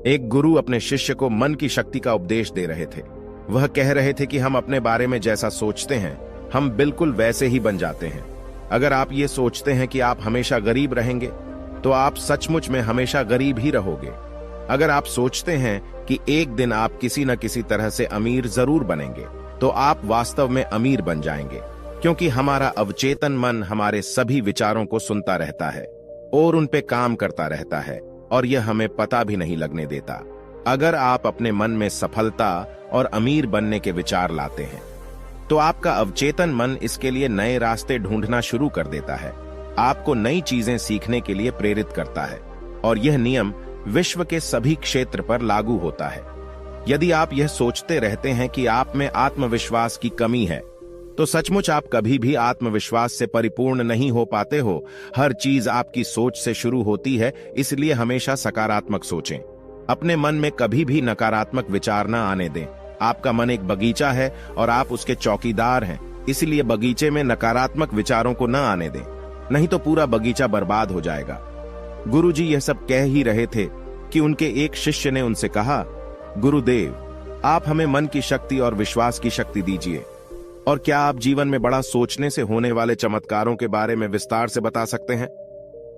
एक गुरु अपने शिष्य को मन की शक्ति का उपदेश दे रहे थे। वह कह रहे थे कि हम अपने बारे में जैसा सोचते हैं हम बिल्कुल वैसे ही बन जाते हैं। अगर आप ये सोचते हैं कि आप हमेशा गरीब रहेंगे तो आप सचमुच में हमेशा गरीब ही रहोगे। अगर आप सोचते हैं कि एक दिन आप किसी न किसी तरह से अमीर जरूर बनेंगे तो आप वास्तव में अमीर बन जाएंगे, क्योंकि हमारा अवचेतन मन हमारे सभी विचारों को सुनता रहता है और उन पे काम करता रहता है और यह हमें पता भी नहीं लगने देता। अगर आप अपने मन में सफलता और अमीर बनने के विचार लाते हैं तो आपका अवचेतन मन इसके लिए नए रास्ते ढूंढना शुरू कर देता है, आपको नई चीजें सीखने के लिए प्रेरित करता है और यह नियम विश्व के सभी क्षेत्र पर लागू होता है। यदि आप यह सोचते रहते हैं कि आप में आत्मविश्वास की कमी है तो सचमुच आप कभी भी आत्मविश्वास से परिपूर्ण नहीं हो पाते हो। हर चीज आपकी सोच से शुरू होती है, इसलिए हमेशा सकारात्मक सोचें। अपने मन में कभी भी नकारात्मक विचार न आने दें। आपका मन एक बगीचा है और आप उसके चौकीदार हैं, इसलिए बगीचे में नकारात्मक विचारों को न आने दें, नहीं तो पूरा बगीचा बर्बाद हो जाएगा। गुरुजी यह सब कह ही रहे थे कि उनके एक शिष्य ने उनसे कहा, गुरुदेव, आप हमें मन की शक्ति और विश्वास की शक्ति दीजिए, और क्या आप जीवन में बड़ा सोचने से होने वाले चमत्कारों के बारे में विस्तार से बता सकते हैं?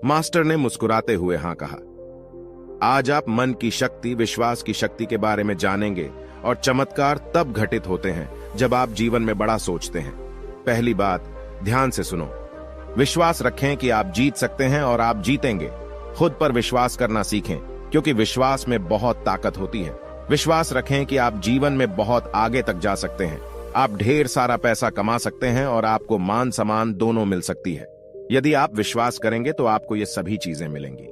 मास्टर ने मुस्कुराते हुए हाँ कहा। आज आप मन की शक्ति, विश्वास की शक्ति के बारे में जानेंगे और चमत्कार तब घटित होते हैं जब आप जीवन में बड़ा सोचते हैं। पहली बात, ध्यान से सुनो। विश्वास रखें कि आप जीत सकते हैं और आप जीतेंगे। खुद पर विश्वास करना सीखें, क्योंकि विश्वास में बहुत ताकत होती है। विश्वास रखें कि आप जीवन में बहुत आगे तक जा सकते हैं। आप ढेर सारा पैसा कमा सकते हैं और आपको मान सम्मान दोनों मिल सकती है। यदि आप विश्वास करेंगे तो आपको ये सभी चीजें मिलेंगी।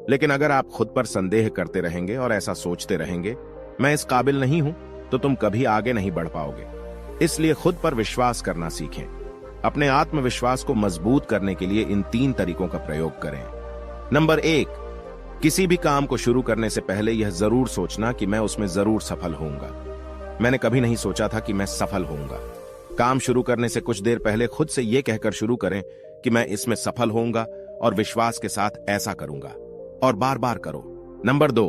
लेकिन अगर आप खुद पर संदेह करते रहेंगे और ऐसा सोचते रहेंगे, मैं इस काबिल नहीं हूं, तो तुम कभी आगे नहीं बढ़ पाओगे। इसलिए खुद पर विश्वास करना सीखें। अपने आत्मविश्वास को मजबूत करने के लिए इन 3 तरीकों का प्रयोग करें। नंबर 1, किसी भी काम को शुरू करने से पहले यह जरूर सोचना कि मैं उसमें जरूर सफल होऊंगा। मैंने कभी नहीं सोचा था कि मैं सफल होऊंगा। काम शुरू करने से कुछ देर पहले खुद से यह कहकर शुरू करें कि मैं इसमें सफल होऊंगा और विश्वास के साथ ऐसा करूंगा, और बार बार करो। नंबर 2,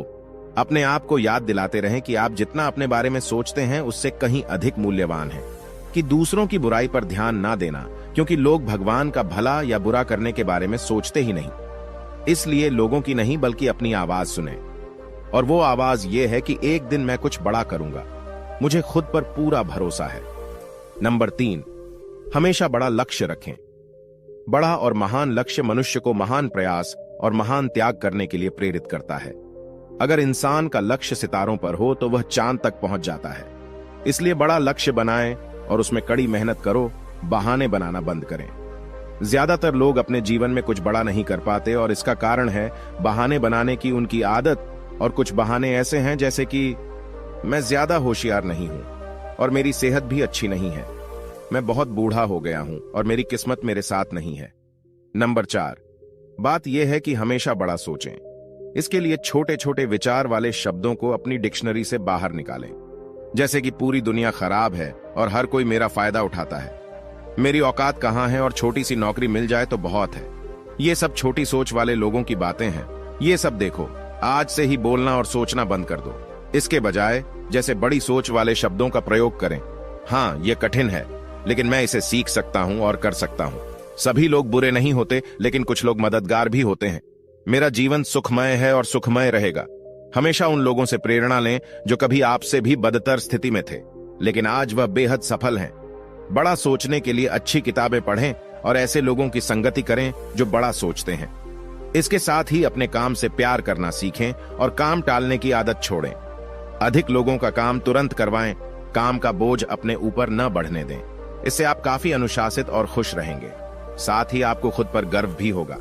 अपने आप को याद दिलाते रहें कि आप जितना अपने बारे में सोचते हैं उससे कहीं अधिक मूल्यवान हैं। कि दूसरों की बुराई पर ध्यान ना देना, क्योंकि लोग भगवान का भला या बुरा करने के बारे में सोचते ही नहीं। इसलिए लोगों की नहीं बल्कि अपनी आवाज सुने, और वो आवाज ये है कि एक दिन मैं कुछ बड़ा करूंगा। मुझे खुद पर पूरा भरोसा है। नंबर 3, हमेशा बड़ा लक्ष्य रखें। बड़ा और महान लक्ष्य मनुष्य को महान प्रयास और महान त्याग करने के लिए प्रेरित करता है। अगर इंसान का लक्ष्य सितारों पर हो तो वह चांद तक पहुंच जाता है। इसलिए बड़ा लक्ष्य बनाएं और उसमें कड़ी मेहनत करो, बहाने बनाना बंद करें। ज्यादातर लोग अपने जीवन में कुछ बड़ा नहीं कर पाते और इसका कारण है बहाने बनाने की उनकी आदत। और कुछ बहाने ऐसे हैं जैसे कि मैं ज्यादा होशियार नहीं हूं और मेरी सेहत भी अच्छी नहीं है, मैं बहुत बूढ़ा हो गया हूं और मेरी किस्मत मेरे साथ नहीं है। नंबर 4, बात यह है कि हमेशा बड़ा सोचें। इसके लिए छोटे छोटे विचार वाले शब्दों को अपनी डिक्शनरी से बाहर निकालें, जैसे कि पूरी दुनिया खराब है और हर कोई मेरा फायदा उठाता है, मेरी औकात कहां है और छोटी सी नौकरी मिल जाए तो बहुत है। ये सब छोटी सोच वाले लोगों की बातें हैं। ये सब देखो, आज से ही बोलना और सोचना बंद कर दो। इसके बजाय जैसे बड़ी सोच वाले शब्दों का प्रयोग करें। हाँ, ये कठिन है, लेकिन मैं इसे सीख सकता हूं और कर सकता हूं। सभी लोग बुरे नहीं होते, लेकिन कुछ लोग मददगार भी होते हैं। मेरा जीवन सुखमय है और सुखमय रहेगा। हमेशा उन लोगों से प्रेरणा लें जो कभी आपसे भी बदतर स्थिति में थे, लेकिन आज वह बेहद सफल हैं। बड़ा सोचने के लिए अच्छी किताबें पढ़ें और ऐसे लोगों की संगति करें जो बड़ा सोचते हैं। इसके साथ ही अपने काम से प्यार करना सीखें और काम टालने की आदत छोड़ें। अधिक लोगों का काम तुरंत करवाएं, काम का बोझ अपने ऊपर न बढ़ने दें। इससे आप काफी अनुशासित और खुश रहेंगे। साथ ही आपको खुद पर गर्व भी होगा।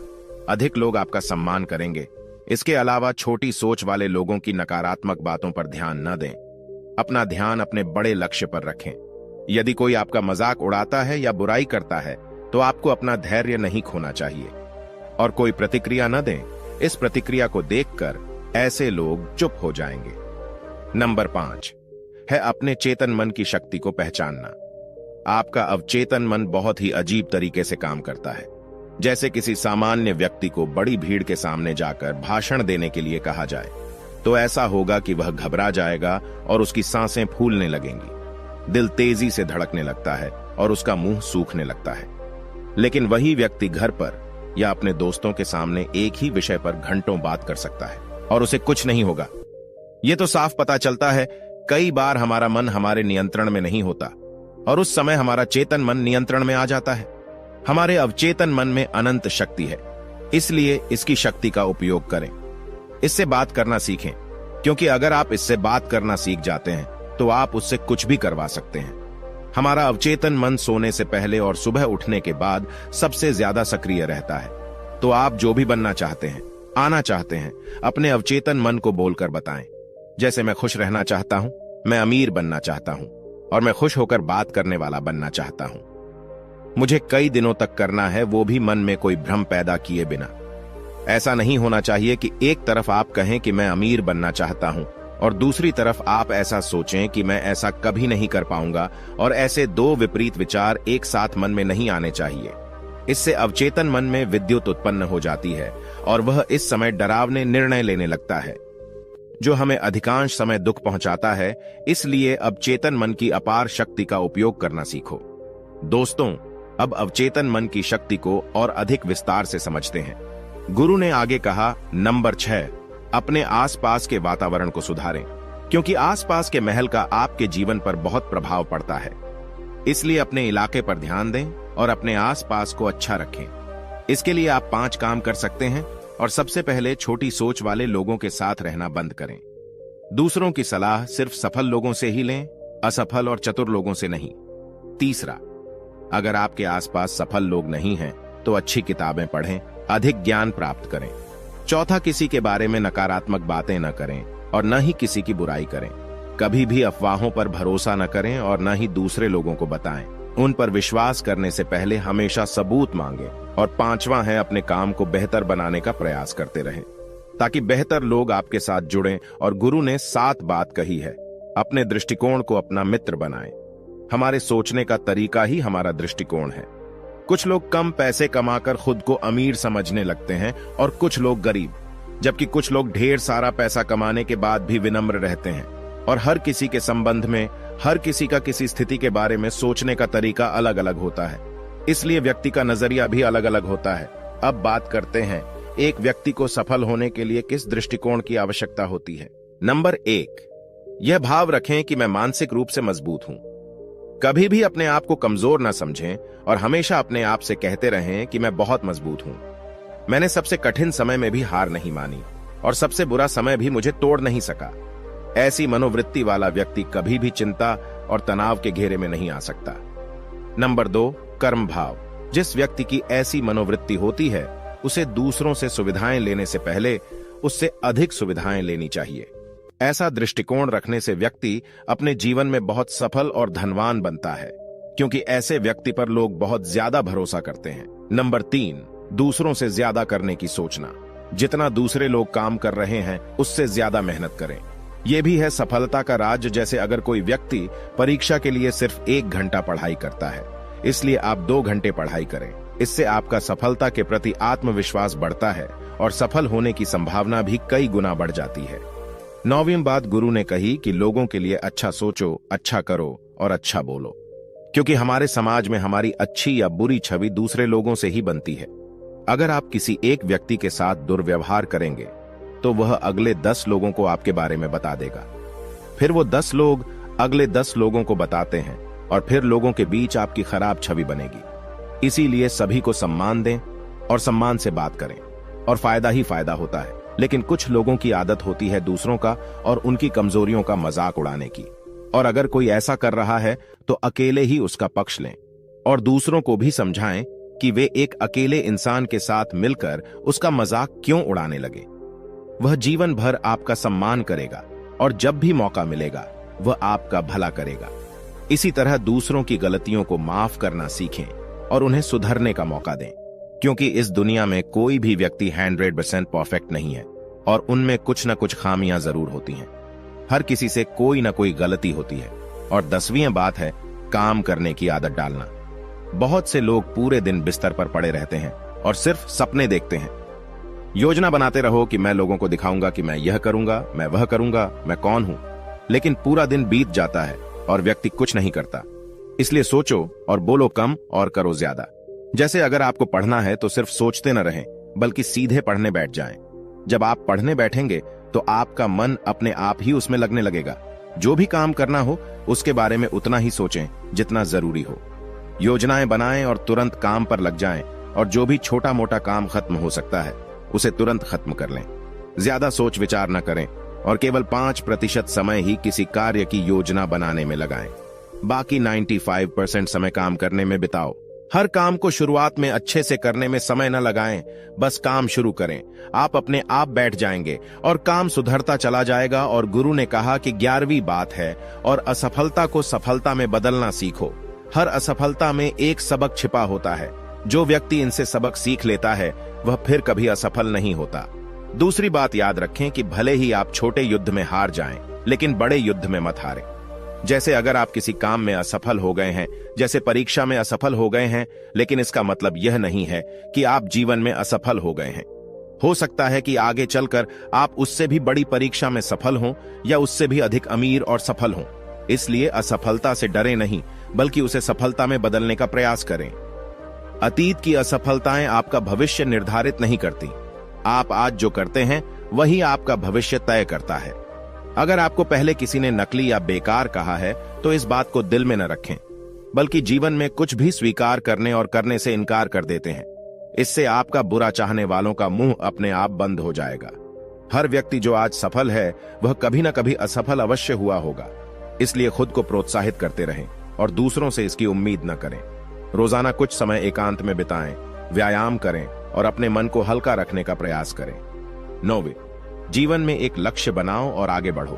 अधिक लोग आपका सम्मान करेंगे। इसके अलावा छोटी सोच वाले लोगों की नकारात्मक बातों पर ध्यान न दें। अपना ध्यान अपने बड़े लक्ष्य पर रखें। यदि कोई आपका मजाक उड़ाता है या बुराई करता है तो आपको अपना धैर्य नहीं खोना चाहिए और कोई प्रतिक्रिया न दें। इस प्रतिक्रिया को देखकर ऐसे लोग चुप हो जाएंगे। नंबर 5 है अपने चेतन मन की शक्ति को पहचानना। आपका अवचेतन मन बहुत ही अजीब तरीके से काम करता है। जैसे किसी सामान्य व्यक्ति को बड़ी भीड़ के सामने जाकर भाषण देने के लिए कहा जाए तो ऐसा होगा कि वह घबरा जाएगा और उसकी सांसें फूलने लगेंगी, दिल तेजी से धड़कने लगता है और उसका मुंह सूखने लगता है। लेकिन वही व्यक्ति घर पर या अपने दोस्तों के सामने एक ही विषय पर घंटों बात कर सकता है और उसे कुछ नहीं होगा। यह तो साफ पता चलता है कई बार हमारा मन हमारे नियंत्रण में नहीं होता और उस समय हमारा चेतन मन नियंत्रण में आ जाता है। हमारे अवचेतन मन में अनंत शक्ति है, इसलिए इसकी शक्ति का उपयोग करें। इससे बात करना सीखें, क्योंकि अगर आप इससे बात करना सीख जाते हैं तो आप उससे कुछ भी करवा सकते हैं। हमारा अवचेतन मन सोने से पहले और सुबह उठने के बाद सबसे ज्यादा सक्रिय रहता है। तो आप जो भी बनना चाहते हैं, आना चाहते हैं, अपने अवचेतन मन को बोलकर बताएं। जैसे मैं खुश रहना चाहता हूं, मैं अमीर बनना चाहता हूं और मैं खुश होकर बात करने वाला बनना चाहता हूं। मुझे कई दिनों तक करना है, वो भी मन में कोई भ्रम पैदा किए बिना। ऐसा नहीं होना चाहिए कि एक तरफ आप कहें कि मैं अमीर बनना चाहता हूं और दूसरी तरफ आप ऐसा सोचें कि मैं ऐसा कभी नहीं कर पाऊंगा, और ऐसे दो विपरीत विचार एक साथ मन में नहीं आने चाहिए। इससे अवचेतन मन में विद्युत उत्पन्न हो जाती है और वह इस समय डरावने निर्णय लेने लगता है, जो हमें अधिकांश समय दुख पहुंचाता है। इसलिए अब चेतन मन की अपार शक्ति का उपयोग करना सीखो। दोस्तों, अब अवचेतन मन की शक्ति को और अधिक विस्तार से समझते हैं। गुरु ने आगे कहा, नंबर 6, अपने आसपास के वातावरण को सुधारें, क्योंकि आसपास के महल का आपके जीवन पर बहुत प्रभाव पड़ता है। इसलिए अपने इलाके पर ध्यान दें और अपने आसपास को अच्छा रखें। इसके लिए आप 5 काम कर सकते हैं। और सबसे पहले, छोटी सोच वाले लोगों के साथ रहना बंद करें। दूसरों की सलाह सिर्फ सफल लोगों से ही लें, असफल और चतुर लोगों से नहीं। तीसरा, अगर आपके आसपास सफल लोग नहीं हैं, तो अच्छी किताबें पढ़ें, अधिक ज्ञान प्राप्त करें। चौथा, किसी के बारे में नकारात्मक बातें न करें और न ही किसी की बुराई करें। कभी भी अफवाहों पर भरोसा न करें और न ही दूसरे लोगों को बताएं। उन पर विश्वास करने से पहले हमेशा सबूत मांगें। और 5वां है, अपने काम को बेहतर बनाने का प्रयास करते रहें, ताकि बेहतर लोग आपके साथ जुड़ें। और गुरु ने 7 बात कही है, अपने दृष्टिकोण को अपना मित्र बनाएं। हमारे सोचने का तरीका ही हमारा दृष्टिकोण है। कुछ लोग कम पैसे कमाकर खुद को अमीर समझने लगते हैं और कुछ लोग गरीब, जबकि कुछ लोग ढेर सारा पैसा कमाने के बाद भी विनम्र रहते हैं। और हर किसी के संबंध में, हर किसी का किसी स्थिति के बारे में सोचने का तरीका अलग अलग होता है, इसलिए व्यक्ति का नजरिया भी अलग अलग होता है। अब बात करते हैं, एक व्यक्ति को सफल होने के लिए किस दृष्टिकोण की आवश्यकता होती है। नंबर 1, यह भाव रखें कि मैं मानसिक रूप से मजबूत हूं। कभी भी अपने आप को कमजोर न समझें और हमेशा अपने आप से कहते रहें कि मैं बहुत मजबूत हूं। मैंने सबसे कठिन समय में भी हार नहीं मानी और सबसे बुरा समय भी मुझे तोड़ नहीं सका। ऐसी मनोवृत्ति वाला व्यक्ति कभी भी चिंता और तनाव के घेरे में नहीं आ सकता। नंबर 2, कर्म भाव। जिस व्यक्ति की ऐसी मनोवृत्ति होती है, उसे दूसरों से सुविधाएं लेने से पहले उससे अधिक सुविधाएं लेनी चाहिए। ऐसा दृष्टिकोण रखने से व्यक्ति अपने जीवन में बहुत सफल और धनवान बनता है, क्योंकि ऐसे व्यक्ति पर लोग बहुत ज्यादा भरोसा करते हैं। नंबर 3, दूसरों से ज्यादा करने की सोचना। जितना दूसरे लोग काम कर रहे हैं, उससे ज्यादा मेहनत करें। यह भी है सफलता का राज। जैसे अगर कोई व्यक्ति परीक्षा के लिए सिर्फ 1 घंटा पढ़ाई करता है, इसलिए आप 2 घंटे पढ़ाई करें। इससे आपका सफलता के प्रति आत्मविश्वास बढ़ता है और सफल होने की संभावना भी कई गुना बढ़ जाती है। 9वीं बात गुरु ने कही कि लोगों के लिए अच्छा सोचो, अच्छा करो और अच्छा बोलो, क्योंकि हमारे समाज में हमारी अच्छी या बुरी छवि दूसरे लोगों से ही बनती है। अगर आप किसी एक व्यक्ति के साथ दुर्व्यवहार करेंगे, तो वह अगले 10 लोगों को आपके बारे में बता देगा। फिर वो 10 लोग अगले 10 लोगों को बताते हैं और फिर लोगों के बीच आपकी खराब छवि बनेगी। इसीलिए सभी को सम्मान दें और सम्मान से बात करें और फायदा ही फायदा होता है। लेकिन कुछ लोगों की आदत होती है दूसरों का और उनकी कमजोरियों का मजाक उड़ाने की। और अगर कोई ऐसा कर रहा है तो अकेले ही उसका पक्ष लें और दूसरों को भी समझाएं कि वे एक अकेले इंसान के साथ मिलकर उसका मजाक क्यों उड़ाने लगे। वह जीवन भर आपका सम्मान करेगा और जब भी मौका मिलेगा वह आपका भला करेगा। इसी तरह दूसरों की गलतियों को माफ करना सीखें और उन्हें सुधरने का मौका दें, क्योंकि इस दुनिया में कोई भी व्यक्ति 100% परफेक्ट नहीं है और उनमें कुछ न कुछ खामियां जरूर होती हैं। हर किसी से कोई न कोई गलती होती है। और 10वीं बात है काम करने की आदत डालना। बहुत से लोग पूरे दिन बिस्तर पर पड़े रहते हैं और सिर्फ सपने देखते हैं। योजना बनाते रहो कि मैं लोगों को दिखाऊंगा कि मैं यह करूंगा, मैं वह करूंगा, मैं कौन हूं। लेकिन पूरा दिन बीत जाता है और व्यक्ति कुछ नहीं करता। इसलिए सोचो और बोलो कम और करो ज्यादा। जैसे अगर आपको पढ़ना है तो सिर्फ सोचते न रहें, बल्कि सीधे पढ़ने बैठ जाएं। जब आप पढ़ने बैठेंगे तो आपका मन अपने आप ही उसमें लगने लगेगा। जो भी काम करना हो उसके बारे में उतना ही सोचें जितना जरूरी हो। योजनाएं बनाएं और तुरंत काम पर लग जाएं, और जो भी छोटा मोटा काम खत्म हो सकता है उसे तुरंत खत्म कर लें। ज्यादा सोच विचार न करें और केवल 5% समय ही किसी कार्य की योजना बनाने में लगाएं। बाकी 95% समय काम करने में बिताओ। हर काम को शुरुआत में अच्छे से करने में समय न लगाएं, बस काम शुरू करें। आप अपने आप बैठ जाएंगे और काम सुधरता चला जाएगा। और गुरु ने कहा कि 11वीं बात है, और असफलता को सफलता में बदलना सीखो। हर असफलता में एक सबक छिपा होता है। जो व्यक्ति इनसे सबक सीख लेता है वह फिर कभी असफल नहीं होता। दूसरी बात याद रखें कि भले ही आप छोटे युद्ध में हार जाएं, लेकिन बड़े युद्ध में मत हारें। जैसे अगर आप किसी काम में असफल हो गए हैं, जैसे परीक्षा में असफल हो गए हैं, लेकिन इसका मतलब यह नहीं है कि आप जीवन में असफल हो गए हैं। हो सकता है कि आगे चलकर आप उससे भी बड़ी परीक्षा में सफल हों या उससे भी अधिक अमीर और सफल हों। इसलिए असफलता से डरे नहीं, बल्कि उसे सफलता में बदलने का प्रयास करें। अतीत की असफलताएं आपका भविष्य निर्धारित नहीं करती। आप आज जो करते हैं वही आपका भविष्य तय करता है। अगर आपको पहले किसी ने नकली या बेकार कहा है तो इस बात को दिल में न रखें, बल्कि जीवन में कुछ भी स्वीकार करने और करने से इनकार कर देते हैं। इससे आपका बुरा चाहने वालों का मुंह अपने आप बंद हो जाएगा। हर व्यक्ति जो आज सफल है वह कभी न कभी असफल अवश्य हुआ होगा। इसलिए खुद को प्रोत्साहित करते रहें और दूसरों से इसकी उम्मीद न करें। रोजाना कुछ समय एकांत में बिताएं, व्यायाम करें और अपने मन को हल्का रखने का प्रयास करें। 9वें, जीवन में एक लक्ष्य बनाओ और आगे बढ़ो।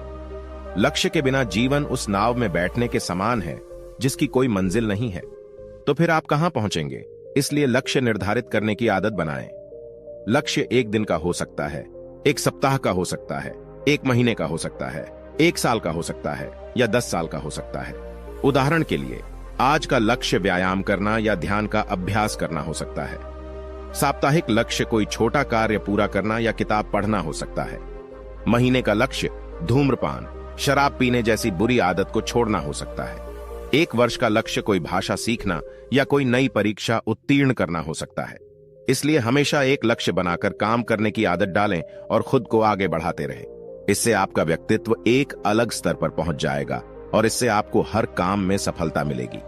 लक्ष्य के बिना जीवन उस नाव में बैठने के समान है जिसकी कोई मंजिल नहीं है। तो फिर आप कहां पहुंचेंगे? इसलिए लक्ष्य निर्धारित करने की आदत बनाएं। लक्ष्य एक दिन का हो सकता है, एक सप्ताह का हो सकता है, एक महीने का हो सकता है, 1 साल का हो सकता है या 10 साल का हो सकता है। उदाहरण के लिए आज का लक्ष्य व्यायाम करना या ध्यान का अभ्यास करना हो सकता है। साप्ताहिक लक्ष्य कोई छोटा कार्य पूरा करना या किताब पढ़ना हो सकता है। महीने का लक्ष्य धूम्रपान, शराब पीने जैसी बुरी आदत को छोड़ना हो सकता है। 1 वर्ष का लक्ष्य कोई भाषा सीखना या कोई नई परीक्षा उत्तीर्ण करना हो सकता है। इसलिए हमेशा एक लक्ष्य बनाकर काम करने की आदत डालें और खुद को आगे बढ़ाते रहें। इससे आपका व्यक्तित्व एक अलग स्तर पर पहुंच जाएगा और इससे आपको हर काम में सफलता मिलेगी।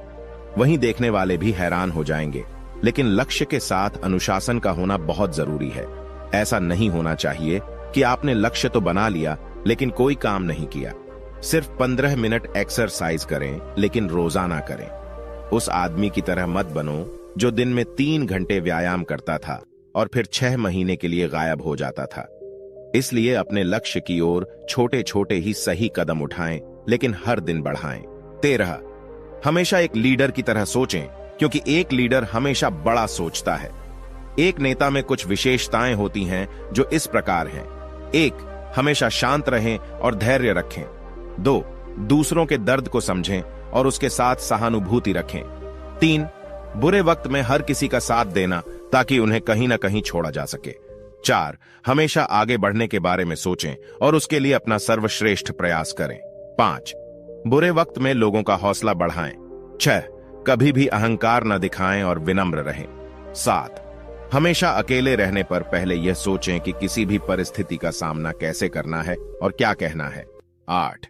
वहीं देखने वाले भी हैरान हो जाएंगे। लेकिन लक्ष्य के साथ अनुशासन का होना बहुत जरूरी है। ऐसा नहीं होना चाहिए कि आपने लक्ष्य तो बना लिया लेकिन कोई काम नहीं किया। सिर्फ 15 मिनट एक्सरसाइज करें, लेकिन रोजाना करें। उस आदमी की तरह मत बनो जो दिन में 3 घंटे व्यायाम करता था और फिर 6 महीने के लिए गायब हो जाता था। इसलिए अपने लक्ष्य की ओर छोटे छोटे ही सही कदम उठाएं, लेकिन हर दिन बढ़ाएं। 13, हमेशा एक लीडर की तरह सोचें, क्योंकि एक लीडर हमेशा बड़ा सोचता है। एक नेता में कुछ विशेषताएं होती हैं जो इस प्रकार हैं। 1, हमेशा शांत रहें और धैर्य रखें। 2, दूसरों के दर्द को समझें और उसके साथ सहानुभूति रखें। 3, बुरे वक्त में हर किसी का साथ देना ताकि उन्हें कहीं ना कहीं छोड़ा जा सके। 4, हमेशा आगे बढ़ने के बारे में सोचें और उसके लिए अपना सर्वश्रेष्ठ प्रयास करें। 5, बुरे वक्त में लोगों का हौसला बढ़ाएं। 6, कभी भी अहंकार न दिखाएं और विनम्र रहें। 7, हमेशा अकेले रहने पर पहले यह सोचें कि किसी भी परिस्थिति का सामना कैसे करना है और क्या कहना है। 8,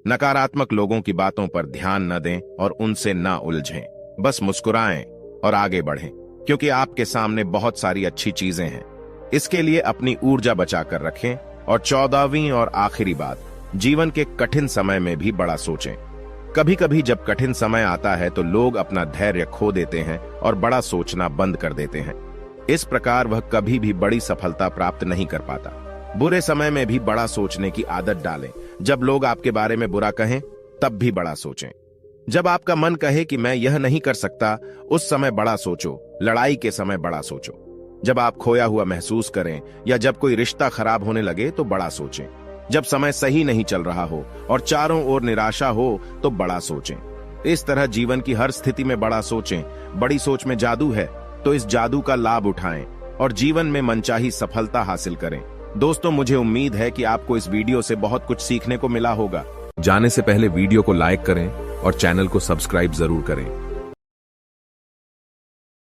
नकारात्मक लोगों की बातों पर ध्यान न दें और उनसे न उलझें। बस मुस्कुराएं और आगे बढ़ें, क्योंकि आपके सामने बहुत सारी अच्छी चीजें हैं। इसके लिए अपनी ऊर्जा बचाकर रखें। और 14वीं और आखिरी बात, जीवन के कठिन समय में भी बड़ा सोचें। कभी कभी जब कठिन समय आता है तो लोग अपना धैर्य खो देते हैं और बड़ा सोचना बंद कर देते हैं। इस प्रकार वह कभी भी बड़ी सफलता प्राप्त नहीं कर पाता। बुरे समय में भी बड़ा सोचने की आदत डालें। जब लोग आपके बारे में बुरा कहें तब भी बड़ा सोचें। जब आपका मन कहे कि मैं यह नहीं कर सकता, उस समय बड़ा सोचो। लड़ाई के समय बड़ा सोचो। जब आप खोया हुआ महसूस करें या जब कोई रिश्ता खराब होने लगे तो बड़ा सोचें। जब समय सही नहीं चल रहा हो और चारों ओर निराशा हो तो बड़ा सोचें। इस तरह जीवन की हर स्थिति में बड़ा सोचें। बड़ी सोच में जादू है, तो इस जादू का लाभ उठाएं। और जीवन में मनचाही सफलता हासिल करें। दोस्तों, मुझे उम्मीद है कि आपको इस वीडियो से बहुत कुछ सीखने को मिला होगा। जाने से पहले वीडियो को लाइक करें और चैनल को सब्सक्राइब जरूर करें।